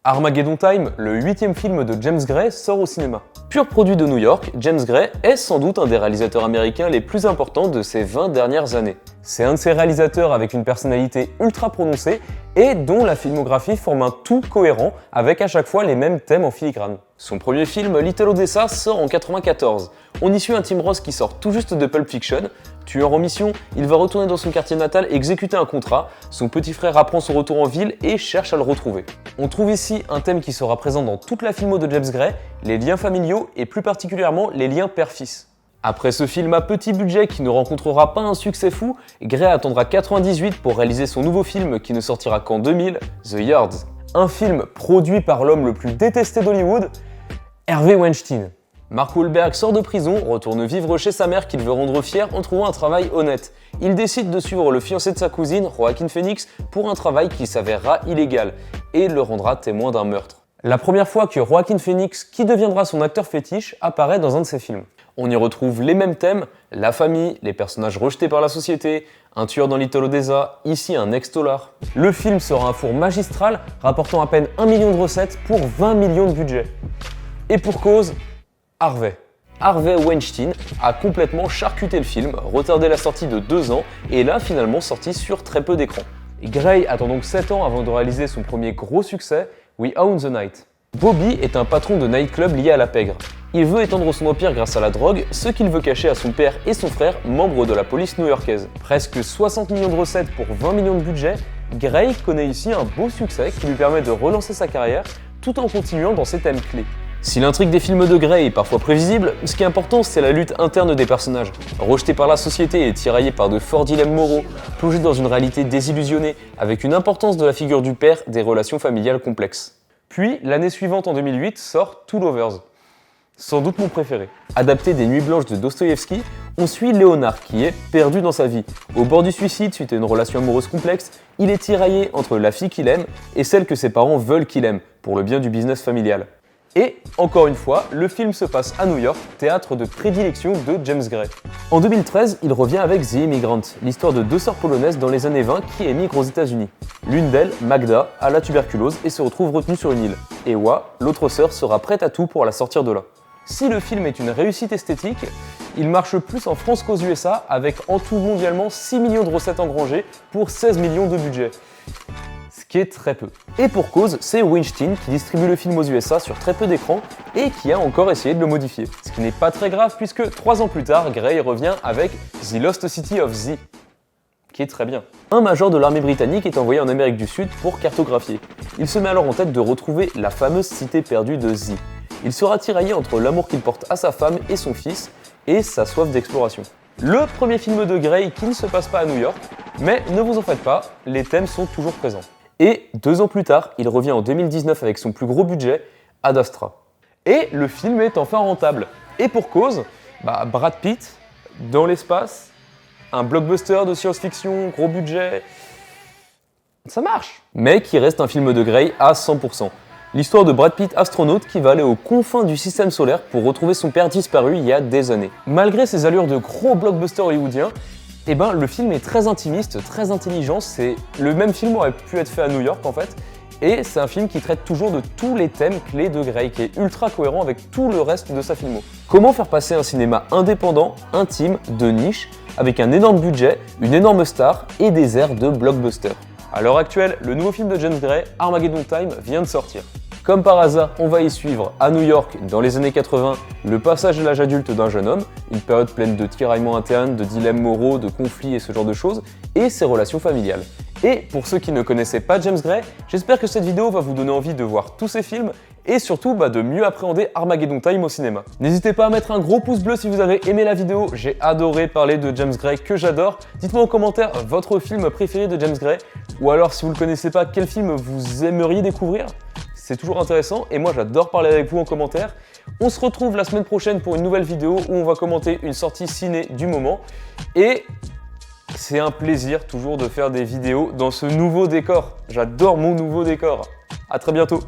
Armageddon Time, le 8e film de James Gray, sort au cinéma. Pur produit de New York, James Gray est sans doute un des réalisateurs américains les plus importants de ces 20 dernières années. C'est un de ces réalisateurs avec une personnalité ultra prononcée et dont la filmographie forme un tout cohérent avec à chaque fois les mêmes thèmes en filigrane. Son premier film, Little Odessa, sort en 1994. On y suit un Tim Roth qui sort tout juste de Pulp Fiction. Tueur en mission, il va retourner dans son quartier natal exécuter un contrat. Son petit frère apprend son retour en ville et cherche à le retrouver. On trouve ici un thème qui sera présent dans toute la filmo de James Gray, les liens familiaux et plus particulièrement les liens père-fils. Après ce film à petit budget qui ne rencontrera pas un succès fou, Gray attendra 1998 pour réaliser son nouveau film qui ne sortira qu'en 2000, The Yards. Un film produit par l'homme le plus détesté d'Hollywood, Harvey Weinstein. Mark Wahlberg sort de prison, retourne vivre chez sa mère qu'il veut rendre fière en trouvant un travail honnête. Il décide de suivre le fiancé de sa cousine, Joaquin Phoenix, pour un travail qui s'avérera illégal et le rendra témoin d'un meurtre. La première fois que Joaquin Phoenix, qui deviendra son acteur fétiche, apparaît dans un de ses films. On y retrouve les mêmes thèmes, la famille, les personnages rejetés par la société, un tueur dans Little Odessa, ici un ex-tolard. Le film sera un four magistral, rapportant à peine 1 million de recettes pour 20 millions de budget. Et pour cause, Harvey Weinstein a complètement charcuté le film, retardé la sortie de 2 ans et l'a finalement sorti sur très peu d'écrans. Gray attend donc 7 ans avant de réaliser son premier gros succès, We Own the Night. Bobby est un patron de nightclub lié à la pègre. Il veut étendre son empire grâce à la drogue, ce qu'il veut cacher à son père et son frère, membres de la police new-yorkaise. Presque 60 millions de recettes pour 20 millions de budget, Gray connaît ici un beau succès qui lui permet de relancer sa carrière tout en continuant dans ses thèmes clés. Si l'intrigue des films de Gray est parfois prévisible, ce qui est important c'est la lutte interne des personnages. Rejetés par la société et tiraillés par de forts dilemmes moraux, plongés dans une réalité désillusionnée, avec une importance de la figure du père, des relations familiales complexes. Puis, l'année suivante en 2008, sort Two Lovers. Sans doute mon préféré. Adapté des Nuits blanches de Dostoïevski, on suit Léonard qui est perdu dans sa vie. Au bord du suicide suite à une relation amoureuse complexe, il est tiraillé entre la fille qu'il aime et celle que ses parents veulent qu'il aime, pour le bien du business familial. Et, encore une fois, le film se passe à New York, théâtre de prédilection de James Gray. En 2013, il revient avec The Immigrant, l'histoire de 2 sœurs polonaises dans les années 20 qui émigrent aux États-Unis. L'une d'elles, Magda, a la tuberculose et se retrouve retenue sur une île. Ewa, l'autre sœur, sera prête à tout pour la sortir de là. Si le film est une réussite esthétique, il marche plus en France qu'aux USA, avec en tout mondialement 6 millions de recettes engrangées pour 16 millions de budget. Ce qui est très peu. Et pour cause, c'est Weinstein qui distribue le film aux USA sur très peu d'écrans et qui a encore essayé de le modifier. Ce qui n'est pas très grave puisque 3 ans plus tard, Gray revient avec The Lost City of Z, qui est très bien. Un major de l'armée britannique est envoyé en Amérique du Sud pour cartographier. Il se met alors en tête de retrouver la fameuse cité perdue de Z. Il sera tiraillé entre l'amour qu'il porte à sa femme et son fils et sa soif d'exploration. Le premier film de Gray qui ne se passe pas à New York, mais ne vous en faites pas, les thèmes sont toujours présents. Et 2 ans plus tard, il revient en 2019 avec son plus gros budget, Ad Astra. Et le film est enfin rentable. Et pour cause, Brad Pitt, dans l'espace, un blockbuster de science-fiction, gros budget, ça marche. Mais qui reste un film de Gray à 100%. L'histoire de Brad Pitt, astronaute, qui va aller aux confins du système solaire pour retrouver son père disparu il y a des années. Malgré ses allures de gros blockbuster hollywoodien, le film est très intimiste, très intelligent. Le même film aurait pu être fait à New York en fait. Et c'est un film qui traite toujours de tous les thèmes clés de Gray, qui est ultra cohérent avec tout le reste de sa filmo. Comment faire passer un cinéma indépendant, intime, de niche, avec un énorme budget, une énorme star et des airs de blockbuster. À l'heure actuelle, le nouveau film de James Gray, Armageddon Time, vient de sortir. Comme par hasard, on va y suivre à New York, dans les années 80, le passage de l'âge adulte d'un jeune homme, une période pleine de tiraillements internes, de dilemmes moraux, de conflits et ce genre de choses, et ses relations familiales. Et pour ceux qui ne connaissaient pas James Gray, j'espère que cette vidéo va vous donner envie de voir tous ces films et surtout de mieux appréhender Armageddon Time au cinéma. N'hésitez pas à mettre un gros pouce bleu si vous avez aimé la vidéo, j'ai adoré parler de James Gray que j'adore. Dites-moi en commentaire votre film préféré de James Gray, ou alors si vous ne le connaissez pas, quel film vous aimeriez découvrir. C'est toujours intéressant et moi j'adore parler avec vous en commentaire. On se retrouve la semaine prochaine pour une nouvelle vidéo où on va commenter une sortie ciné du moment. Et c'est un plaisir toujours de faire des vidéos dans ce nouveau décor. J'adore mon nouveau décor. À très bientôt.